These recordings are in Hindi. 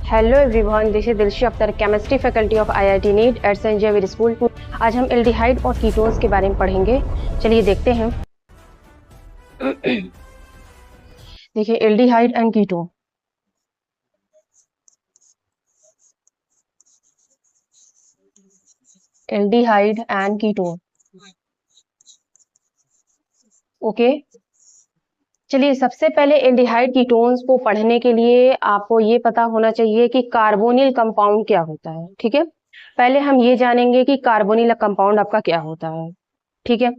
Hello everyone, this is Dilshi Akhtar, chemistry faculty of IIT NEET at saint Xavier school. आज हम एल्डिहाइड और कीटोन्स के बारे में पढ़ेंगे। चलिए देखते हैं। देखिए, aldehyde and ketone. Aldehyde and ketone, okay. चलिए, सबसे पहले एल्डिहाइड कीटोन्स को पढ़ने के लिए आपको ये पता होना चाहिए कि कार्बोनिल कंपाउंड क्या होता है। ठीक है, पहले हम ये जानेंगे कि कार्बोनिल कंपाउंड आपका क्या होता है। ठीक है,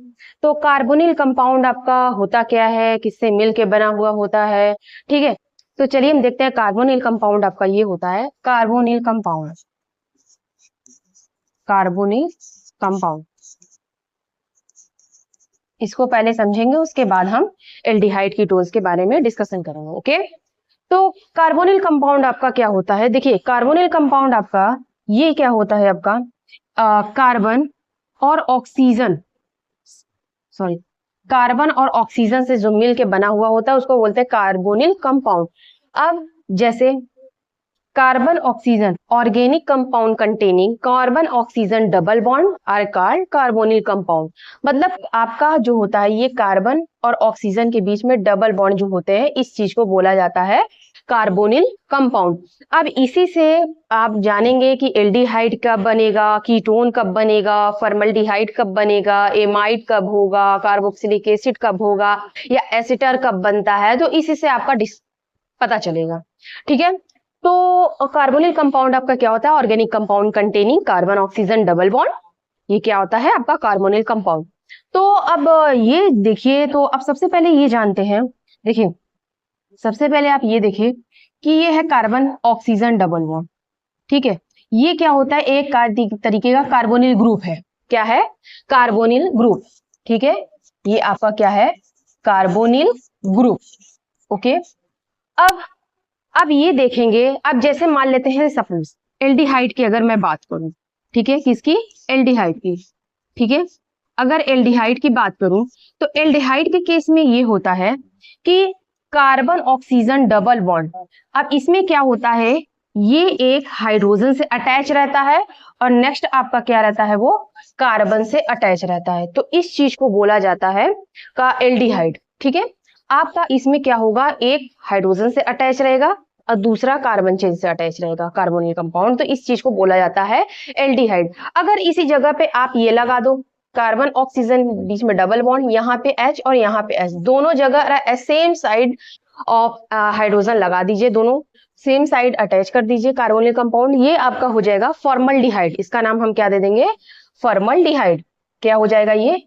तो कार्बोनिल कंपाउंड आपका होता क्या है, किससे मिल के बना हुआ होता है। ठीक है, तो चलिए हम देखते हैं। कार्बोनिल कंपाउंड आपका ये होता है, कार्बोनिल कंपाउंड। कार्बोनिल कंपाउंड, इसको पहले समझेंगे, उसके बाद हम एल्डिहाइड कीटोन्स के बारे में डिस्कशन करेंगे। ओके, तो कार्बोनिल कंपाउंड आपका क्या होता है। देखिए, कार्बोनिल कंपाउंड आपका ये क्या होता है, आपका कार्बन और ऑक्सीजन, सॉरी, कार्बन और ऑक्सीजन से जो मिल के बना हुआ होता है उसको बोलते हैं कार्बोनिल कंपाउंड। अब जैसे carbon oxygen, organic compound containing carbon oxygen double bond are called carbonyl compound. मतलब आपका जो होता है ये कार्बन और ऑक्सीजन के बीच में डबल बॉन्ड जो होते हैं, इस चीज को बोला जाता है कार्बोनिल कंपाउंड। अब इसी से आप जानेंगे कि एल्डिहाइड कब बनेगा, कीटोन कब बनेगा, फॉर्मल्डिहाइड कब बनेगा, एमाइड कब होगा, कार्बोक्सिलिक एसिड कब होगा, या एसिटर कब बनता है। तो इसी से आपका पता चलेगा। ठीक है, तो कार्बोनिल कंपाउंड आपका क्या होता है, organic compound containing carbon oxygen double bond, ये क्या होता है आपका कार्बोनिल कंपाउंड। तो अब ये देखिए, तो अब सबसे पहले ये जानते हैं। देखिए, सबसे पहले आप ये देखिए कि ये है कार्बन ऑक्सीजन डबल बॉन्ड। ठीक है, ये क्या होता है, एक तरीके का कार्बोनिल ग्रुप है। क्या है, कार्बोनिल ग्रुप। ठीक है, ये आपका क्या है, कार्बोनिल ग्रुप। ओके, अब ये देखेंगे। अब जैसे मान लेते हैं, सपोज एल्डिहाइड की अगर मैं बात करूं, ठीक है, किसकी, एल्डिहाइड की। ठीक है, अगर एल्डिहाइड की बात करूं तो एल्डिहाइड के केस में ये होता है कि कार्बन ऑक्सीजन डबल बॉन्ड, अब इसमें क्या होता है, ये एक हाइड्रोजन से अटैच रहता है और नेक्स्ट आपका क्या रहता है, वो कार्बन से अटैच रहता है। तो इस चीज को बोला जाता है का एल्डिहाइड। ठीक है, आपका इसमें क्या होगा, एक हाइड्रोजन से अटैच रहेगा और दूसरा कार्बन चेन से अटैच रहेगा, कार्बोनिल कंपाउंड। तो इस चीज को बोला जाता है एल्डिहाइड। अगर इसी जगह पे आप ये लगा दो, कार्बन ऑक्सीजन बीच में डबल बॉन्ड, यहाँ पे H और यहाँ पे S, दोनों जगह सेम साइड ऑफ हाइड्रोजन लगा दीजिए, दोनों सेम साइड अटैच कर दीजिए कार्बोनिल कंपाउंड, ये आपका हो जाएगा फॉर्मल्डिहाइड। इसका नाम हम क्या दे देंगे, फॉर्मल्डिहाइड। क्या हो जाएगा ये,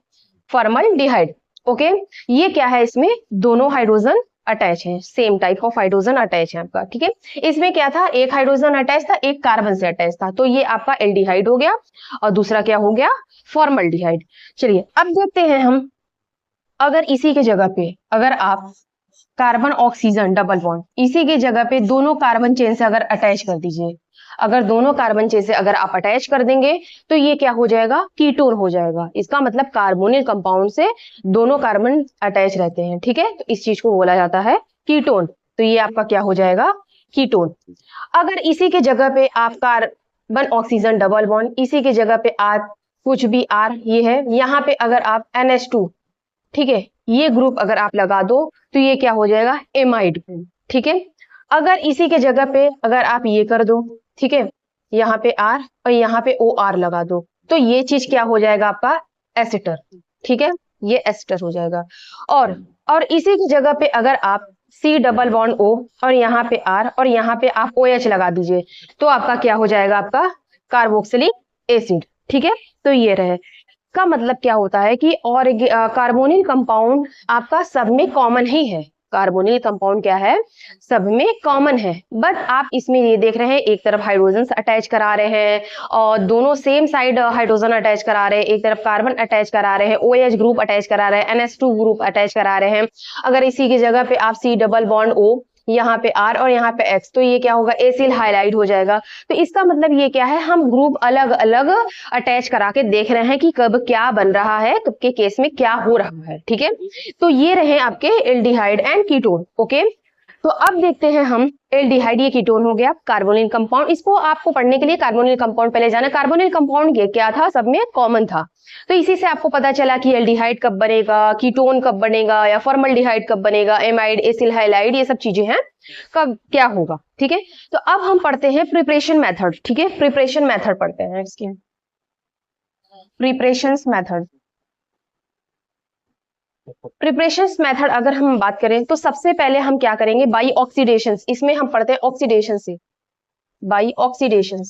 फॉर्मल्डिहाइड। ओके, ये क्या है, इसमें दोनों हाइड्रोजन अटैच है, same type of hydrogen attach है आपका। ठीक है, इसमें क्या था, एक हाइड्रोजन अटैच था, एक कार्बन से अटैच था, तो ये आपका एल्डिहाइड हो गया और दूसरा क्या हो गया, फॉर्मल्डिहाइड। चलिए अब देखते हैं हम, अगर इसी के जगह पे अगर आप कार्बन ऑक्सीजन डबल बॉन्ड, इसी की जगह पे दोनों कार्बन चेन से अगर अटैच कर दीजिए, अगर दोनों कार्बन चेन से अगर आप अटैच कर देंगे तो ये क्या हो जाएगा, कीटोन हो जाएगा। इसका मतलब कार्बोनिल कंपाउंड से दोनों कार्बन अटैच रहते हैं। ठीक है, तो इस चीज को बोला जाता है कीटोन। तो ये आपका क्या हो जाएगा, कीटोन। अगर इसी के जगह पे आप कार्बन ऑक्सीजन डबल बॉन्ड, इसी के जगह पे आप कुछ भी R ये है, यहाँ पे अगर आप NH2, ठीक है, ये ग्रुप अगर आप लगा दो तो ये क्या हो जाएगा, एमाइड। ठीक है, अगर इसी के जगह पे अगर आप ये कर दो, ठीक है, यहाँ पे R और यहाँ पे OR लगा दो, तो ये चीज क्या हो जाएगा आपका, एसिटर। ठीक है, ये एसिटर हो जाएगा। और इसी की जगह पे अगर आप C डबल बॉन्ड O और यहाँ पे R और यहाँ पे आप OH लगा दीजिए, तो आपका क्या हो जाएगा, आपका कार्बोक्सिलिक एसिड। ठीक है, तो ये रहे का मतलब क्या होता है कि और कार्बोनिल कंपाउंड आपका सब में कॉमन ही है। कार्बोनिल कंपाउंड क्या है, सब में कॉमन है, बट आप इसमें ये देख रहे हैं एक तरफ हाइड्रोजन अटैच करा रहे हैं और दोनों सेम साइड हाइड्रोजन अटैच करा रहे हैं, एक तरफ कार्बन अटैच करा रहे हैं, OH ग्रुप अटैच करा रहे हैं, NH2 ग्रुप अटैच करा रहे हैं। अगर इसी की जगह पे आप C डबल बॉन्ड O, यहाँ पे R और यहाँ पे X, तो ये क्या होगा, एसिल हाइलाइट हो जाएगा। तो इसका मतलब ये क्या है, हम ग्रुप अलग अलग अटैच करा के देख रहे हैं कि कब क्या बन रहा है, कब के केस में क्या हो रहा है। ठीक है, तो ये रहे आपके एल्डिहाइड एंड कीटोन। ओके, तो अब देखते हैं हम एल्डिहाइड, ये कीटोन हो गया, कार्बोनिल कंपाउंड। इसको आपको पढ़ने के लिए कार्बोनिल कंपाउंड पहले जाना। कार्बोनिल कंपाउंड ये क्या था, सब में कॉमन था, तो इसी से आपको पता चला कि एल्डिहाइड कब बनेगा, कीटोन कब बनेगा, या फॉर्मल्डिहाइड कब बनेगा, एमाइड, एसिल हाइलाइड, ये सब चीजें हैं, कब क्या होगा। ठीक है, तो अब हम पढ़ते हैं प्रिपरेशन मेथड। ठीक है, प्रिपरेशन मेथड पढ़ते हैं इसके, प्रिपरेशन मेथड। प्रिपरेशन मेथड अगर हम बात करें तो सबसे पहले हम क्या करेंगे, बाई ऑक्सीडेशन। इसमें हम पढ़ते हैं ऑक्सीडेशन से, बाई ऑक्सीडेशन।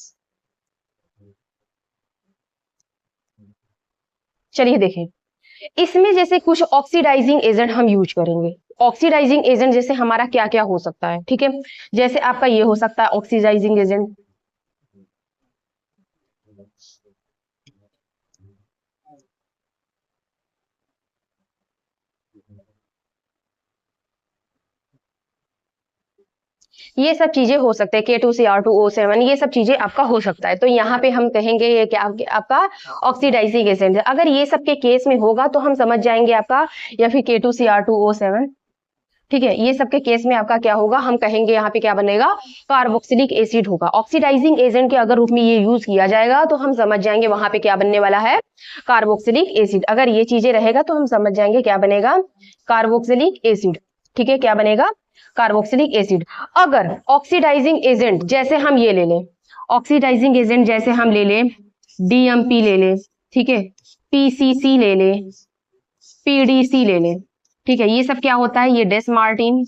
चलिए देखें, इसमें जैसे कुछ ऑक्सीडाइजिंग एजेंट हम यूज करेंगे। ऑक्सीडाइजिंग एजेंट जैसे हमारा क्या क्या हो सकता है, ठीक है, जैसे आपका ये हो सकता है ऑक्सीडाइजिंग एजेंट, ये सब चीजें हो सकते हैं, K2Cr2O7, ये सब चीजें आपका हो सकता है। तो यहाँ पे हम कहेंगे ये क्या आपका ऑक्सीडाइजिंग एजेंट है। अगर ये सब के केस में होगा तो हम समझ जाएंगे आपका, या फिर K2Cr2O7, ठीक है, ये सब के केस में आपका क्या होगा, हम कहेंगे यहाँ पे क्या बनेगा, कार्बोक्सिलिक एसिड होगा। ऑक्सीडाइजिंग एजेंट के अगर रूप में ये यूज किया जाएगा तो हम समझ जाएंगे वहां पे क्या बनने वाला है, कार्बोक्सिलिक एसिड। अगर ये चीजें रहेगा तो हम समझ जाएंगे क्या बनेगा, कार्बोक्सिलिक एसिड। ठीक है, क्या बनेगा, कार्बोक्सिलिक एसिड। अगर ऑक्सीडाइजिंग एजेंट जैसे हम ये ले लें, ऑक्सीडाइजिंग एजेंट जैसे हम ले लें DMP ले लें, ठीक है, PCC ले लें, PDC ले लें, ठीक है, ये सब क्या होता है, ये डेस्मार्टिन,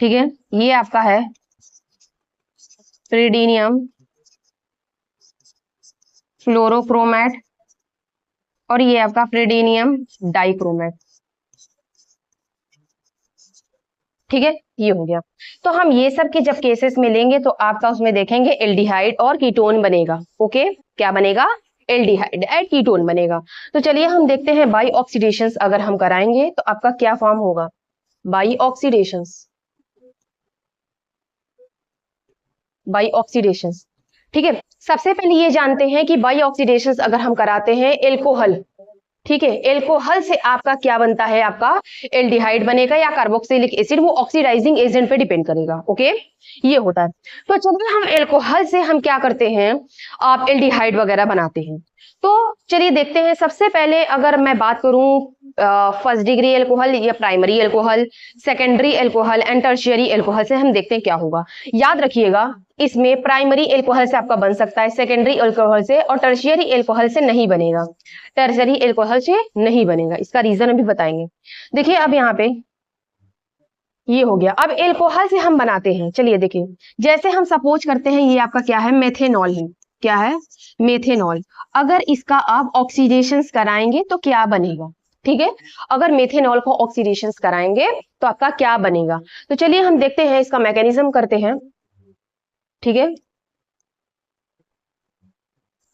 ठीक है, ये आपका है प्रिडीनियम, फ्लोरोक्रोमेट, और ये आपका प्रिडीनियम डाइक्रोमेट। ठीक है, ये हो गया। तो हम ये सब के जब केसेस में लेंगे तो आपका उसमें देखेंगे एल्डिहाइड और कीटोन बनेगा। ओके, क्या बनेगा, एल्डिहाइड एंड कीटोन बनेगा। तो चलिए हम देखते हैं बाई ऑक्सीडेशन अगर हम कराएंगे तो आपका क्या फॉर्म होगा, बाई ऑक्सीडेशन, बाई ऑक्सीडेशन। ठीक है, सबसे पहले ये जानते हैं कि बाई ऑक्सीडेशन अगर हम कराते हैं एल्कोहल, ठीक है, एल्कोहल से आपका क्या बनता है, आपका एल्डिहाइड बनेगा या कार्बोक्सिलिक एसिड, वो ऑक्सीडाइजिंग एजेंट पे डिपेंड करेगा। ओके, ये होता है। तो चलिए हम एल्कोहल से हम क्या करते हैं, आप एल्डिहाइड वगैरह बनाते हैं। तो चलिए देखते हैं, सबसे पहले अगर मैं बात करूं फर्स्ट डिग्री एल्कोहल या primary alcohol, secondary alcohol and tertiary alcohol से हम देखते हैं क्या होगा। याद रखिएगा, इसमें प्राइमरी एल्कोहल से आपका बन सकता है, सेकेंडरी एल्कोहल से, और टर्शियरी एल्कोहल से नहीं बनेगा, टर्शियरी एल्कोहल से नहीं बनेगा। इसका रीजन अभी बताएंगे। देखिए अब यहाँ पे ये हो गया। अब एल्कोहल से हम बनाते हैं, चलिए देखिए, जैसे हम सपोज करते हैं ये आपका क्या है, मेथेनॉल है, क्या है, मेथेनॉल। अगर इसका आप ऑक्सीडेशन कराएंगे तो क्या बनेगा, ठीक है, अगर मेथेनॉल को ऑक्सीडेशन कराएंगे तो आपका क्या बनेगा। तो चलिए हम देखते हैं, इसका मैकेनिज्म करते हैं। ठीक है,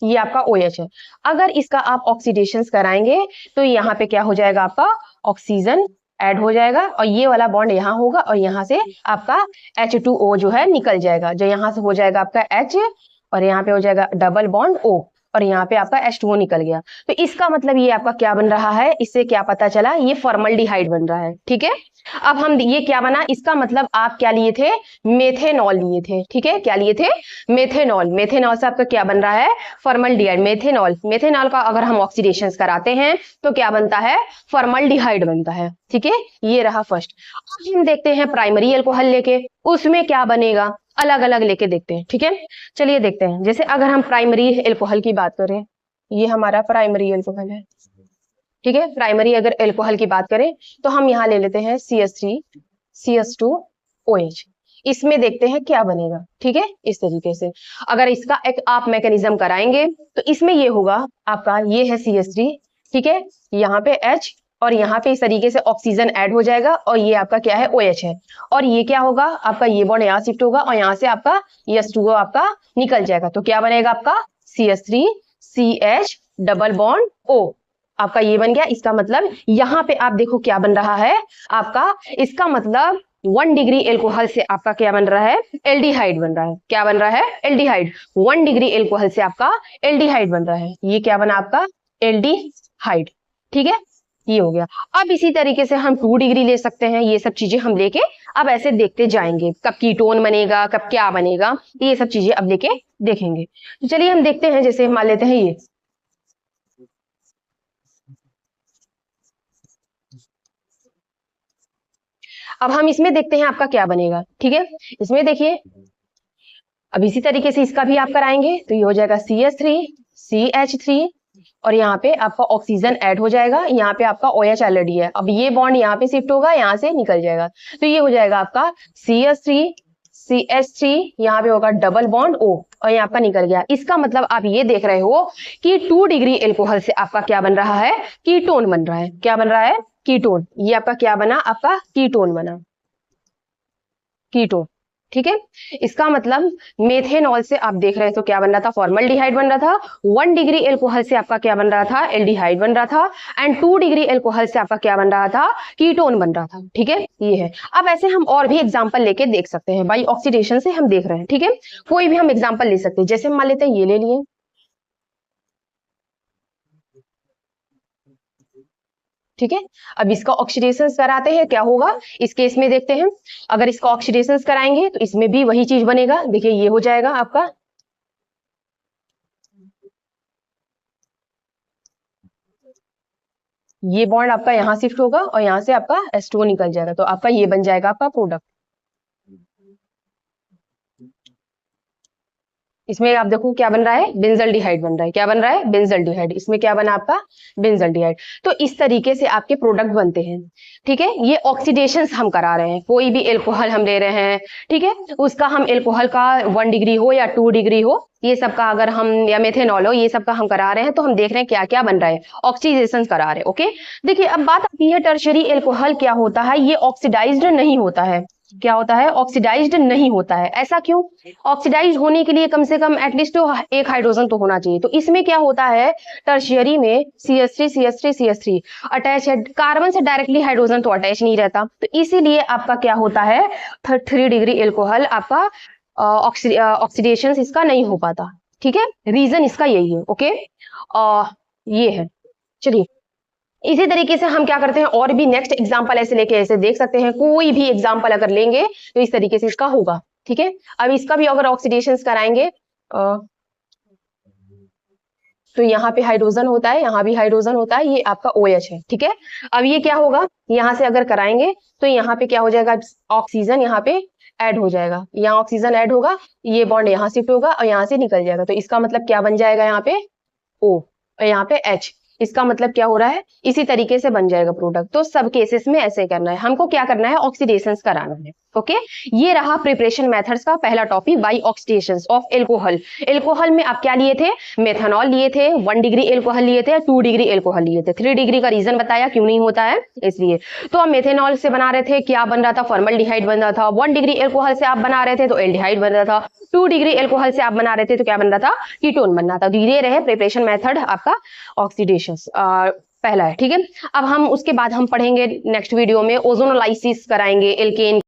ये आपका OH है। अगर इसका आप ऑक्सीडेशन कराएंगे तो यहाँ पे क्या हो जाएगा, आपका ऑक्सीजन ऐड हो जाएगा, और ये वाला बॉन्ड यहाँ होगा, और यहाँ से आपका H2O जो है निकल जाएगा, जो यहाँ से हो जाएगा आपका H, और यहाँ पे हो जाएगा डबल बॉन्ड O, और यहाँ पे आपका H2O निकल गया। तो इसका मतलब ये आपका क्या बन रहा है, इससे क्या पता चला, ये फॉर्मल्डिहाइड बन रहा है। ठीक है, अब हम ये क्या बना, इसका मतलब आप क्या लिए थे, मेथेनॉल लिए थे। ठीक है, क्या लिए थे, मेथेनॉल। मेथेनॉल से आपका क्या बन रहा है, फॉर्मल्डिहाइड। मेथेनॉल, मेथेनॉल का अगर हम ऑक्सीडेशन कराते हैं तो क्या बनता है, फॉर्मल्डिहाइड बनता है। ठीक है, ये रहा फर्स्ट। अब हम देखते हैं प्राइमरी एल्कोहल लेके, उसमें क्या बनेगा, अलग अलग लेके देखते हैं। ठीक है, चलिए देखते हैं। जैसे अगर हम प्राइमरी एल्कोहल की बात करें, ये हमारा प्राइमरी एल्कोहल है। ठीक है, प्राइमरी अगर एल्कोहल की बात करें तो हम यहाँ ले लेते हैं CH3 CH2OH। इसमें देखते हैं क्या बनेगा। ठीक है, इस तरीके से अगर इसका एक आप मैकेनिज्म कराएंगे तो इसमें ये होगा आपका, ये है CH3, ठीक है, यहाँ पे H, और यहाँ पे इस तरीके से ऑक्सीजन ऐड हो जाएगा, और ये आपका क्या है, OH है, और ये क्या होगा आपका, ये बॉन्ड यहाँ शिफ्ट होगा, और यहाँ से आपका H2O आपका निकल जाएगा। तो क्या बनेगा आपका, CH3 CH double bond O, आपका ये बन गया। इसका मतलब यहाँ पे आप देखो क्या बन रहा है आपका, इसका मतलब 1 डिग्री एल्कोहल से आपका क्या बन रहा है, एल्डिहाइड बन रहा है। क्या बन रहा है, एल्डिहाइड। 1 डिग्री एल्कोहल से आपका एल्डिहाइड बन रहा है। ये क्या बना आपका, एल्डिहाइड। ठीक है, ये हो गया। अब इसी तरीके से हम 2 डिग्री ले सकते हैं, ये सब चीजें हम लेके अब ऐसे देखते जाएंगे, कब कीटोन बनेगा, कब क्या बनेगा, ये सब चीजें अब लेके देखेंगे। तो चलिए हम देखते हैं, जैसे मान लेते हैं ये, अब हम इसमें देखते हैं आपका क्या बनेगा। ठीक है, इसमें देखिए, अब इसी तरीके से इसका भी आप कराएंगे तो ये हो जाएगा CH3 CH3, और यहाँ पे आपका ऑक्सीजन ऐड हो जाएगा, यहाँ पे आपका OH ऑलरेडी है, अब ये बॉन्ड यहाँ पे शिफ्ट होगा, यहाँ से निकल जाएगा, तो ये हो जाएगा आपका CH3 CH3, यहाँ पे होगा डबल बॉन्ड O, और यहाँ आपका निकल गया। इसका मतलब आप ये देख रहे हो कि 2 डिग्री एल्कोहल से आपका क्या बन रहा है, कीटोन बन रहा है। क्या बन रहा है, कीटोन। ये आपका क्या बना, आपका कीटोन बना, कीटोन। ठीक है, इसका मतलब मेथेनॉल से आप देख रहे हैं तो क्या बन रहा था, फॉर्मल्डिहाइड बन रहा था। 1 डिग्री एल्कोहल से आपका क्या बन रहा था, एल्डिहाइड बन रहा था। एंड 2 डिग्री एल्कोहल से आपका क्या बन रहा था, कीटोन बन रहा था। ठीक है, ये है। अब ऐसे हम और भी एग्जांपल लेके देख सकते हैं, बाई ऑक्सीडेशन से हम देख रहे हैं। ठीक है, कोई भी हम एग्जाम्पल ले सकते हैं, जैसे मान लेते हैं ये ले लिए। ठीक है, अब इसका ऑक्सीडेशन कराते हैं, क्या होगा इस केस में देखते हैं। अगर इसका ऑक्सीडेशन कराएंगे तो इसमें भी वही चीज बनेगा। देखिए ये हो जाएगा आपका, ये बॉन्ड आपका यहां शिफ्ट होगा और यहां से आपका H2O निकल जाएगा, तो आपका ये बन जाएगा आपका प्रोडक्ट। इसमें आप देखो क्या बन रहा है, बेंजल्डिहाइड बन रहा है। क्या बन रहा है, बेंजल्डिहाइड। इसमें क्या बना आपका, बेंजल्डिहाइड। तो इस तरीके से आपके प्रोडक्ट बनते हैं। ठीक है, ये ऑक्सीडेशन हम करा रहे हैं, कोई भी एल्कोहल हम ले रहे हैं। ठीक है, उसका हम एल्कोहल का 1 डिग्री हो या 2 डिग्री हो, ये सब का अगर हम, या मेथेनॉल हो, ये सब का हम करा रहे हैं, तो हम देख रहे हैं क्या क्या बन रहा है, ऑक्सीडेशन करा रहे हैं। ओके, देखिए अब बात आती है टर्शियरी एल्कोहल क्या होता है, ये ऑक्सीडाइज्ड नहीं होता है। क्या होता है, ऑक्सीडाइज्ड नहीं होता है। ऐसा क्यों, ऑक्सीडाइज होने के लिए कम से कम एटलीस्ट एक हाइड्रोजन तो होना चाहिए। तो इसमें क्या होता है, टर्शियरी में CH3 CH3 CH3 अटैच है, कार्बन से डायरेक्टली हाइड्रोजन तो अटैच नहीं रहता, तो इसीलिए आपका क्या होता है, 3 डिग्री एल्कोहल आपका ऑक्सीडेशन इसका नहीं हो पाता। ठीक है, रीजन इसका यही है। ओके, ये है। चलिए इसी तरीके से हम क्या करते हैं, और भी नेक्स्ट एग्जांपल ऐसे लेके ऐसे देख सकते हैं। कोई भी एग्जांपल अगर लेंगे तो इस तरीके से इसका होगा। ठीक है, अब इसका भी अगर ऑक्सीडेशन कराएंगे तो यहाँ पे हाइड्रोजन होता है, यहाँ भी हाइड्रोजन होता है, ये आपका OH है। ठीक है, अब ये क्या होगा, यहाँ से अगर कराएंगे तो यहाँ पे क्या हो जाएगा, ऑक्सीजन यहाँ पे ऐड हो जाएगा, यहाँ ऑक्सीजन ऐड होगा, ये बॉन्ड यहाँ शिफ्ट होगा और यहाँ से निकल जाएगा, तो इसका मतलब क्या बन जाएगा, यहाँ पे O और यहाँ पे H। इसका मतलब क्या हो रहा है, इसी तरीके से बन जाएगा प्रोडक्ट। तो सब केसेस में ऐसे करना है, हमको क्या करना है, ऑक्सीडेशन कराना है। ओके, ये रहा प्रिपरेशन मेथड्स का पहला topic, by oxidation of alcohol. Alcohol में आप क्या लिए थे, मेथनॉल लिए थे, 1 डिग्री एल्कोहल लिए थे, 2 डिग्री एल्कोहल लिए थे। 3 डिग्री का रीजन बताया क्यों नहीं होता है, इसलिए। तो हम मेथेनॉल से बना रहे थे, क्या बन रहा था, फॉर्मल्डिहाइड बन रहा था। 1 डिग्री एल्कोहल से आप बना रहे थे तो एल्डिहाइड बन रहा था। 2 डिग्री एल्कोहल से आप बना रहे थे तो क्या बन रहा था, कीटोन बन रहा था। तो ये रहे प्रिपरेशन मेथड आपका ऑक्सीडेशन पहला है। ठीक है, अब हम उसके बाद हम पढ़ेंगे नेक्स्ट वीडियो में ओजोनोलाइसिस कराएंगे, एल्केन